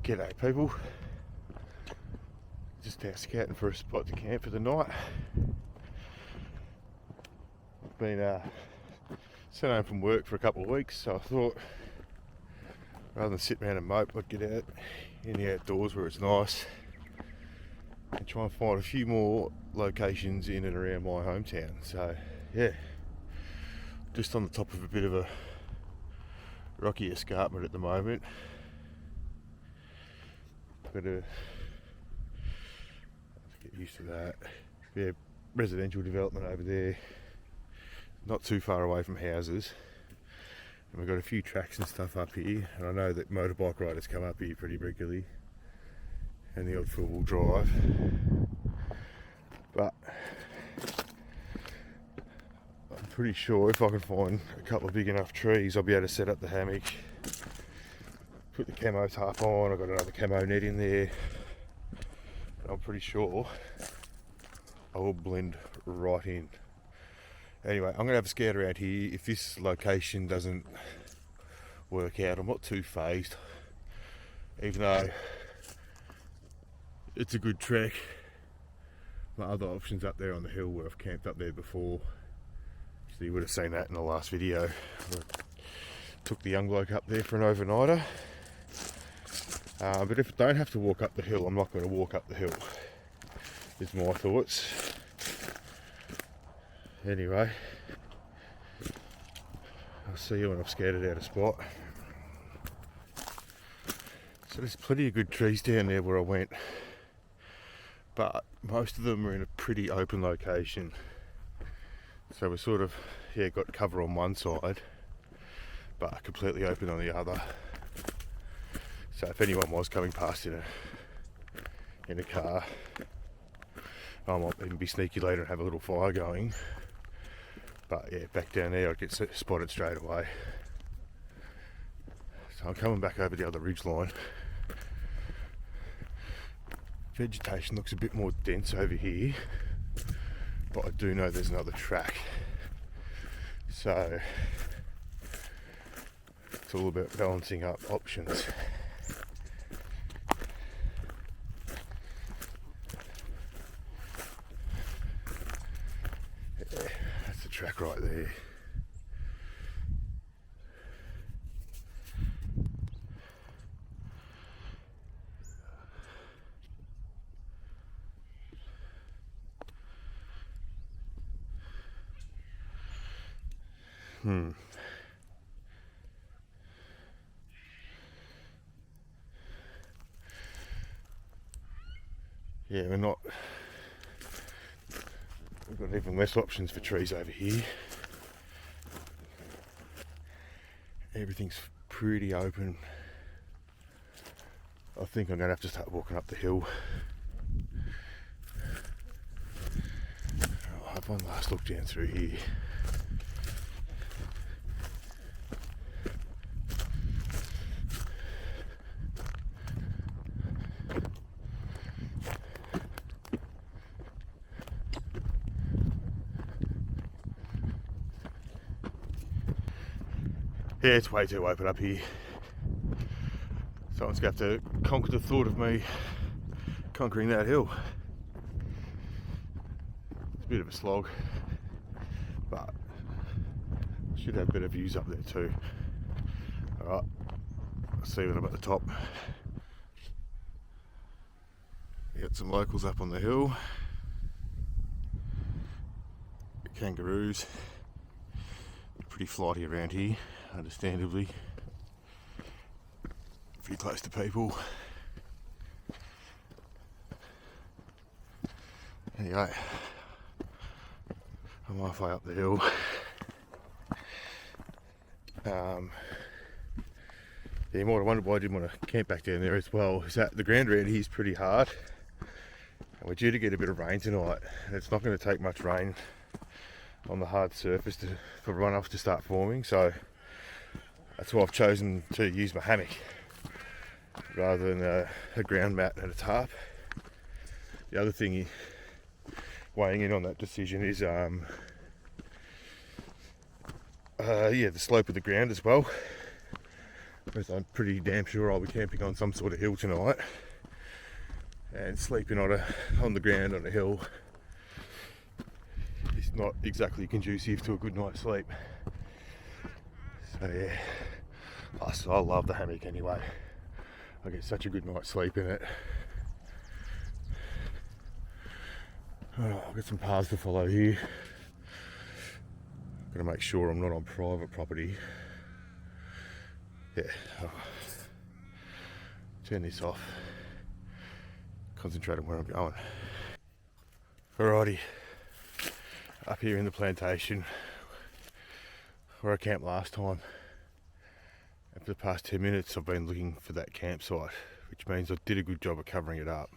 G'day people, just out scouting for a spot to camp for the night. Been sent home from work for a couple of weeks, so I thought rather than sit around and mope, I'd get out in the outdoors where it's nice and try and find a few more locations in and around my hometown. So yeah, just on the top of a bit of a rocky escarpment at the moment. Got to get used to that. Yeah, residential development over there, not too far away from houses, and we've got a few tracks and stuff up here, and I know that motorbike riders come up here pretty regularly, and the odd four-wheel drive, but I'm pretty sure if I can find a couple of big enough trees, I'll be able to set up the hammock, put the camo tarp on. I've got another camo net in there, and I'm pretty sure I will blend right in. Anyway, I'm going to have a scout around here. If this location doesn't work out, I'm not too phased, even though it's a good trek. My other options up there on the hill where I've camped up there before, so you would have seen that in the last video. I took the young bloke up there for an overnighter. But if I don't have to walk up the hill, I'm not going to walk up the hill, is my thoughts. Anyway, I'll see you when I've scouted out a spot. So there's plenty of good trees down there where I went, but most of them are in a pretty open location. So we're sort of, got cover on one side, but completely open on the other. So if anyone was coming past in a car, I might even be sneaky later and have a little fire going. But yeah, back down there I'd get spotted straight away. So I'm coming back over the other ridge line. Vegetation looks a bit more dense over here, but I do know there's another track. So it's all about balancing up options. Track right there. Yeah, we've got even less options for trees over here. Everything's pretty open. I think I'm going to have to start walking up the hill. I'll have one last look down through here. Yeah, it's way too open up here. Someone's going to have to conquer the thought of me conquering that hill. It's a bit of a slog, but should have better views up there too. Alright, I'll see you when I'm at the top. Got some locals up on the hill. Kangaroos. Pretty flighty around here, understandably. Pretty close to people. Anyway, I'm halfway up the hill. You might have wondered why I didn't want to camp back down there as well, is that the ground around here is pretty hard. And we're due to get a bit of rain tonight, and it's not going to take much rain on the hard surface for runoff to start forming, so that's why I've chosen to use my hammock rather than a ground mat and a tarp. The other thing weighing in on that decision is the slope of the ground as well. Because I'm pretty damn sure I'll be camping on some sort of hill tonight, and sleeping on the ground on a hill is not exactly conducive to a good night's sleep. So yeah, I love the hammock anyway. I get such a good night's sleep in it. Oh, I've got some paths to follow here. Got to make sure I'm not on private property. Yeah. Oh. Turn this off. Concentrate on where I'm going. Alrighty. Up here in the plantation where I camped last time. And for the past 10 minutes I've been looking for that campsite, which means I did a good job of covering it up.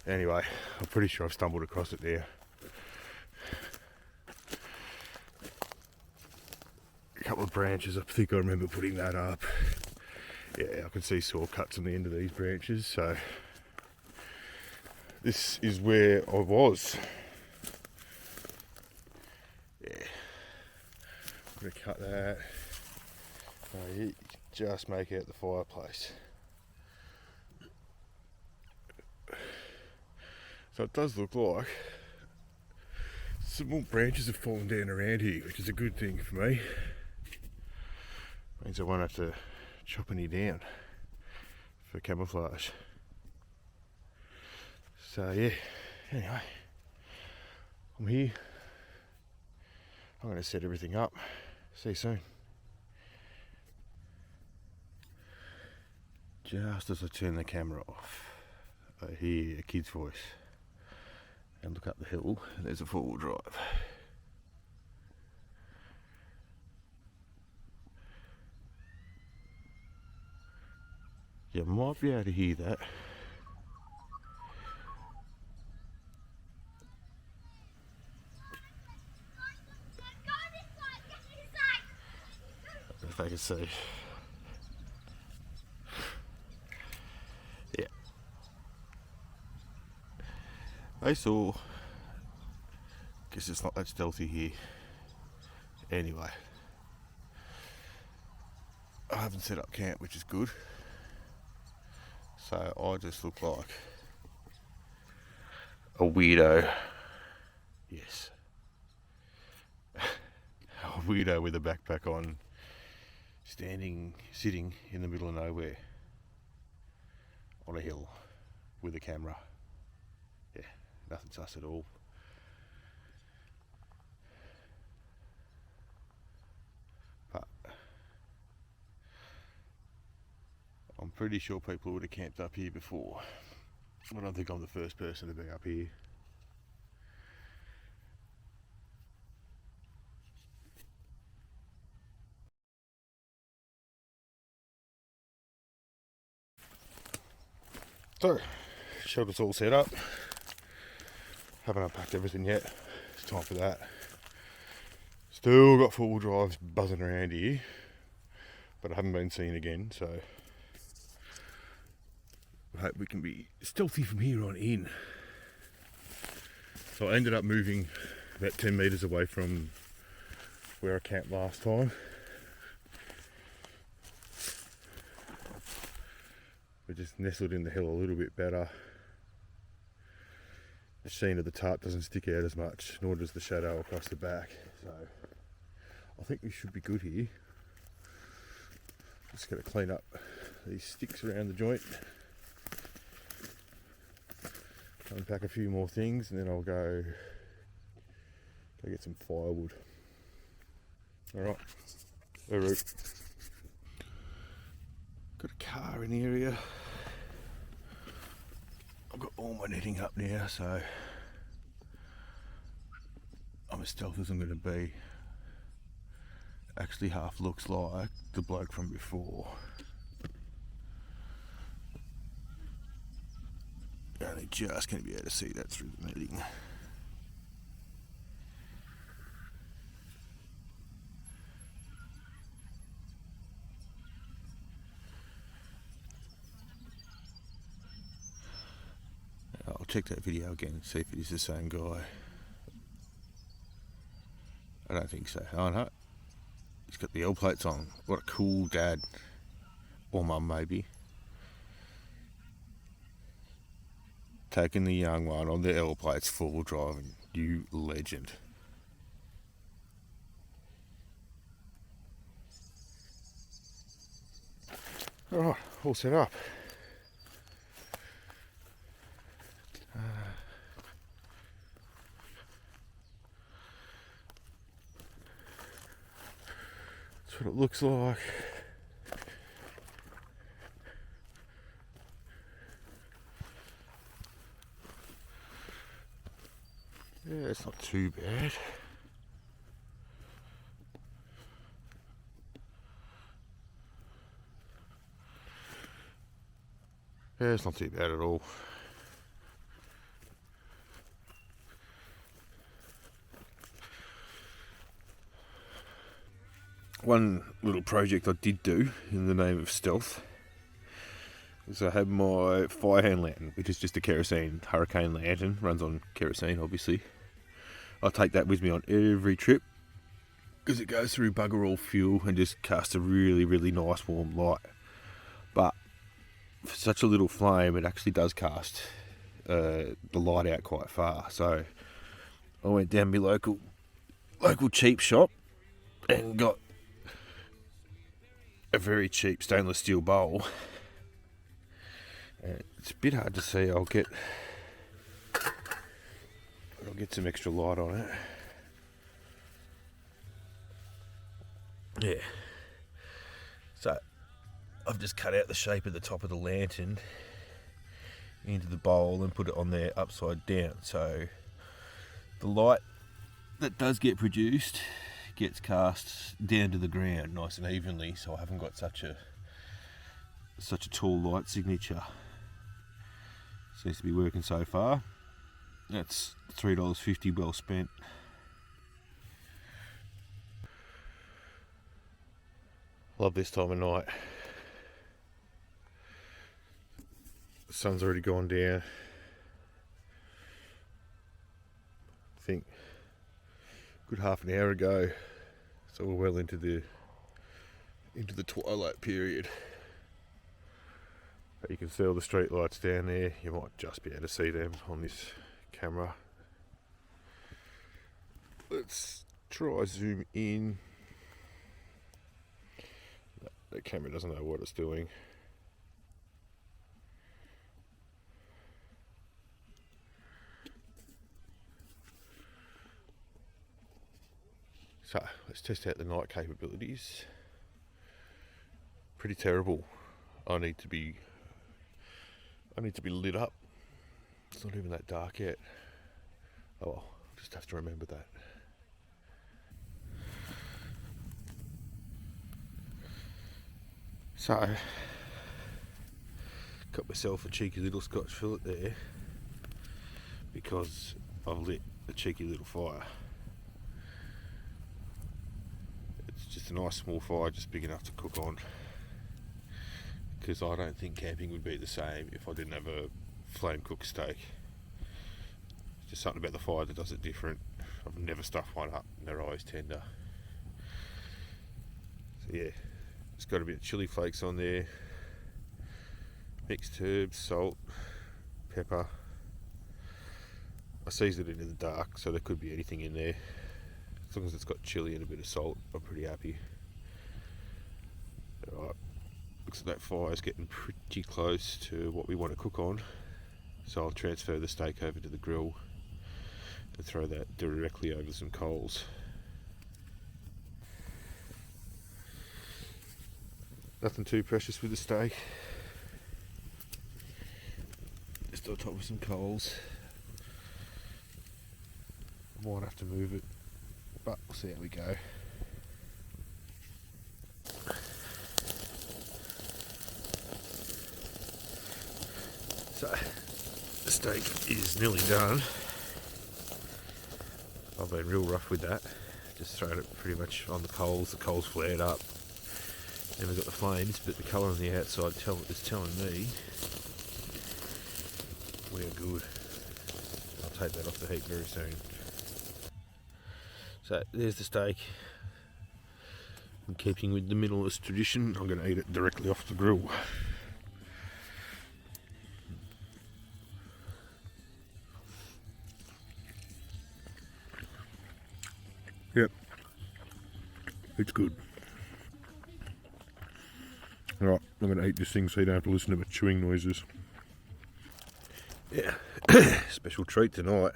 Anyway, I'm pretty sure I've stumbled across it there. A couple of branches, I think I remember putting that up. Yeah, I can see saw cuts on the end of these branches, so this is where I was. Yeah, I'm gonna cut that. You just make out the fireplace. So it does look like some more branches have fallen down around here, which is a good thing for me. Means I won't have to chop any down for camouflage. So yeah, anyway, I'm here. I'm going to set everything up. See you soon. Just as I turn the camera off, I hear a kid's voice. And look up the hill, and there's a four-wheel drive. You might be able to hear that. If I can see. Yeah. I saw. Guess it's not that stealthy here. Anyway. I haven't set up camp, which is good. So I just look like a weirdo. Yes. A weirdo with a backpack on, sitting in the middle of nowhere on a hill with a camera. Yeah, nothing sus at all. But I'm pretty sure people would have camped up here before. I don't think I'm the first person to be up here. So, shelter's all set up. Haven't unpacked everything yet. It's time for that. Still got four-wheel drives buzzing around here, but I haven't been seen again, so I hope we can be stealthy from here on in. So I ended up moving about 10 metres away from where I camped last time. We're just nestled in the hill a little bit better. The sheen of the tarp doesn't stick out as much, nor does the shadow across the back. So I think we should be good here. Just got to clean up these sticks around the joint. Unpack a few more things, and then I'll go get some firewood. Alright, en route. Got a car in the area. I've got all my netting up now, so I'm as stealthy as I'm going to be. Actually half looks like the bloke from before. You're only just going to be able to see that through the netting. I'll check that video again and see if it is the same guy. I don't think so. Oh no, he's got the L plates on. What a cool dad. or mum maybe, taking the young one on the L plates full drive, and you legend. Alright, all set up. That's what it looks like. Yeah, it's not too bad. Yeah, it's not too bad at all. One little project I did do in the name of stealth is I had my fire hand lantern, which is just a kerosene hurricane lantern, runs on kerosene obviously. I take that with me on every trip because it goes through bugger all fuel and just casts a really, really nice warm light. But for such a little flame, it actually does cast the light out quite far. So I went down my local cheap shop and got a very cheap stainless steel bowl. It's a bit hard to see. I'll get some extra light on it. Yeah. So I've just cut out the shape of the top of the lantern into the bowl and put it on there upside down. So the light that does get produced gets cast down to the ground nice and evenly, so I haven't got such a tall light signature. Seems to be working so far. That's $3.50 well spent. Love this time of night. The sun's already gone down. I think a good half an hour ago, so we're well into the twilight period. But you can see all the street lights down there. You might just be able to see them on this camera. Let's try zoom in. The camera doesn't know what it's doing. So let's test out the night capabilities. Pretty terrible. I need to be lit up. It's not even that dark yet. Oh well, just have to remember that. So, got myself a cheeky little Scotch fillet there because I've lit a cheeky little fire. It's just a nice small fire, just big enough to cook on. Because I don't think camping would be the same if I didn't have a flame cooked steak. Just something about the fire that does it different. I've never stuffed one up and they're always tender. So yeah, it's got a bit of chili flakes on there, mixed herbs, salt, pepper. I seasoned it in the dark, so there could be anything in there. As long as it's got chili and a bit of salt, I'm pretty happy. Alright, looks like that fire's getting pretty close to what we want to cook on. So I'll transfer the steak over to the grill and throw that directly over some coals. Nothing too precious with the steak. Just on top of some coals. I might have to move it, but we'll see how we go. So, the steak is nearly done. I've been real rough with that. Just thrown it pretty much on the coals flared up. Then we've got the flames, but the colour on the outside is telling me we are good. I'll take that off the heat very soon. So there's the steak. In keeping with the minimalist tradition, I'm going to eat it directly off the grill. Yep, it's good. Alright, I'm going to eat this thing so you don't have to listen to my chewing noises. Yeah, special treat tonight.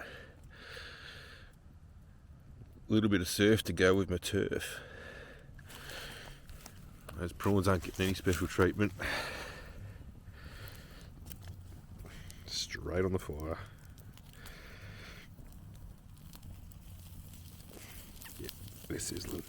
A little bit of surf to go with my turf. Those prawns aren't getting any special treatment. Straight on the fire. Yep, they're sizzling.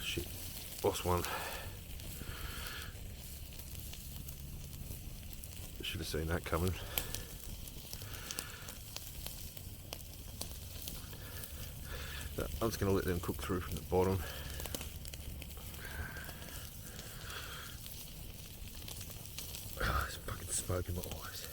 Shit, lost one. Should have seen that coming. I'm just going to let them cook through from the bottom. Oh, it's fucking smoke in my eyes.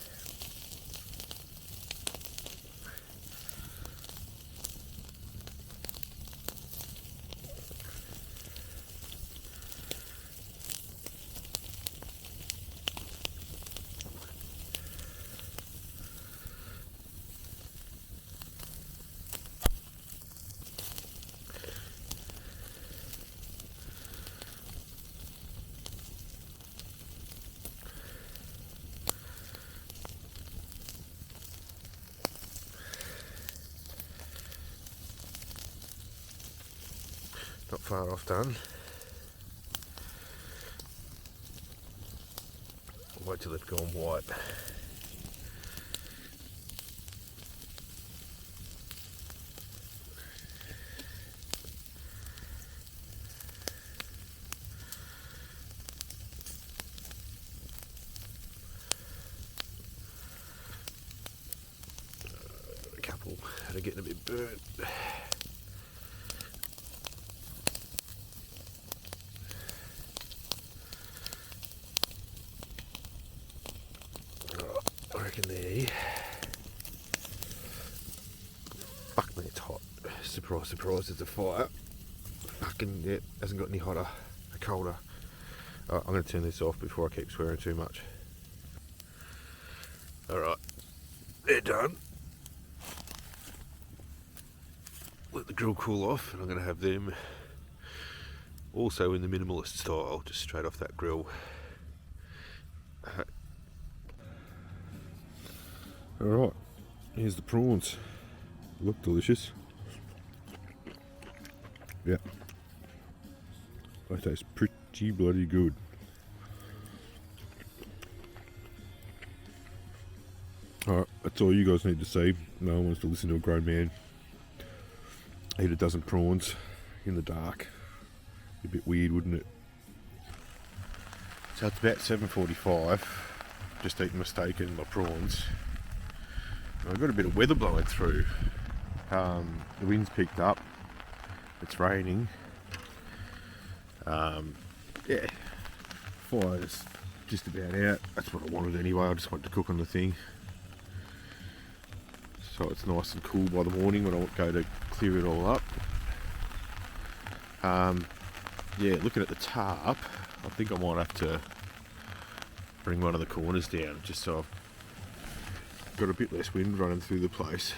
Not far off done. I'll wait till they've gone white. A couple that are getting a bit burnt. I reckon there. Fuck me, it's hot. Surprise, surprise, it's a fire. Fucking, yeah, hasn't got any hotter, or colder. Alright, I'm going to turn this off before I keep swearing too much. Alright, they're done. Let the grill cool off, and I'm going to have them also in the minimalist style, just straight off that grill. Alright, here's the prawns. Look delicious. Yeah. They taste pretty bloody good. Alright, that's all you guys need to see. No one wants to listen to a grown man eat a dozen prawns in the dark. Be a bit weird, wouldn't it? So it's about 7:45. Just eating my steak and my prawns. I've got a bit of weather blowing through. The wind's picked up. It's raining. Yeah, fire's just about out. That's what I wanted anyway. I just wanted to cook on the thing, so it's nice and cool by the morning when I go to clear it all up. Yeah, looking at the tarp, I think I might have to bring one of the corners down just so I've got a bit less wind running through the place.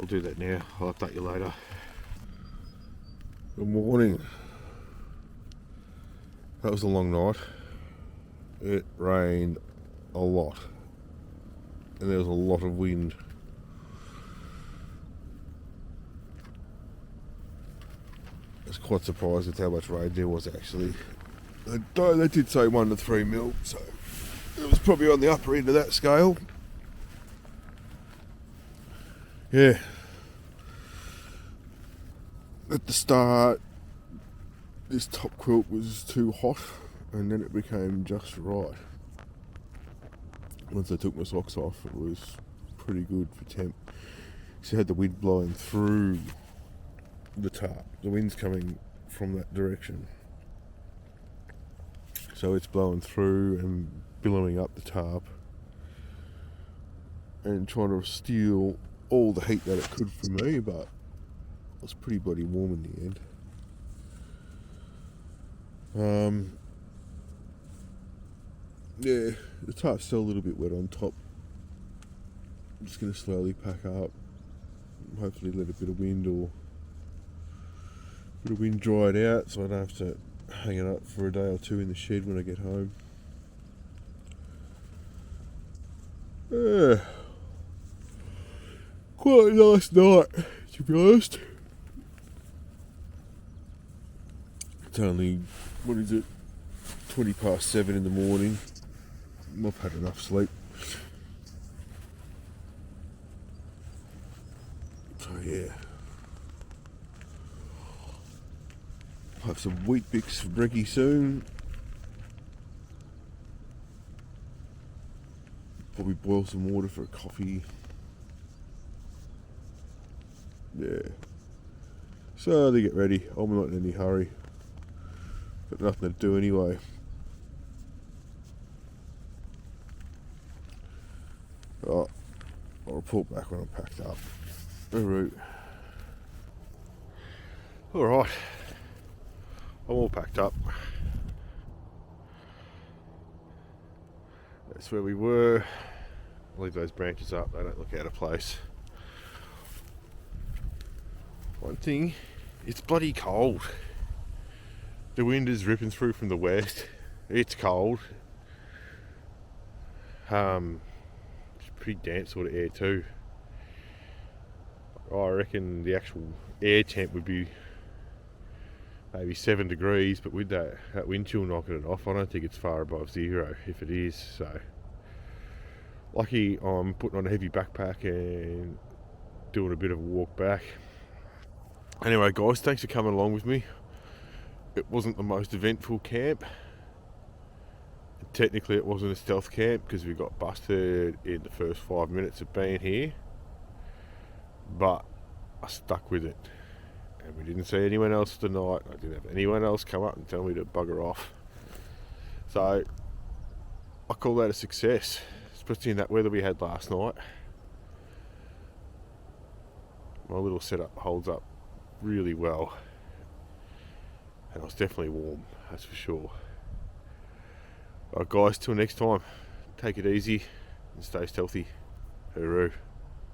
I'll do that now. I'll update you later. Good morning. That was a long night. It rained a lot and there was a lot of wind. I was quite surprised at how much rain there was actually. They did say 1 to 3 mil, so it was probably on the upper end of that scale. Yeah. At the start, this top quilt was too hot, and then it became just right. Once I took my socks off, it was pretty good for temp. So I had the wind blowing through the tarp. The wind's coming from that direction, so it's blowing through and billowing up the tarp and trying to steal all the heat that it could from me, but it was pretty bloody warm in the end. Yeah, the tarp's still a little bit wet on top. I'm just going to slowly pack up, hopefully let a bit of wind dry it out so I don't have to hang it up for a day or two in the shed when I get home. Yeah, quite a nice night, to be honest. It's only, 20 past 7 in the morning. I've had enough sleep. So yeah, I'll have some wheat bix for brekkie soon. Probably boil some water for a coffee. Yeah. So they get ready. I'm not in any hurry. Got nothing to do anyway. Oh, I'll report back when I'm packed up. Alright, I'm all packed up. That's where we were. Leave those branches up, they don't look out of place. One thing, it's bloody cold. The wind is ripping through from the west. It's cold. It's pretty damp sort of air too. I reckon the actual air temp would be maybe 7 degrees, but with that wind chill knocking it off, I don't think it's far above 0 if it is. So lucky I'm putting on a heavy backpack and doing a bit of a walk back. Anyway guys, thanks for coming along with me. It wasn't the most eventful camp. Technically it wasn't a stealth camp because we got busted in the first 5 minutes of being here, but I stuck with it. And we didn't see anyone else tonight. I didn't have anyone else come up and tell me to bugger off. So I call that a success, especially in that weather we had last night. My little setup holds up really well. And I was definitely warm, that's for sure. Alright guys, till next time, take it easy and stay stealthy. Hooroo.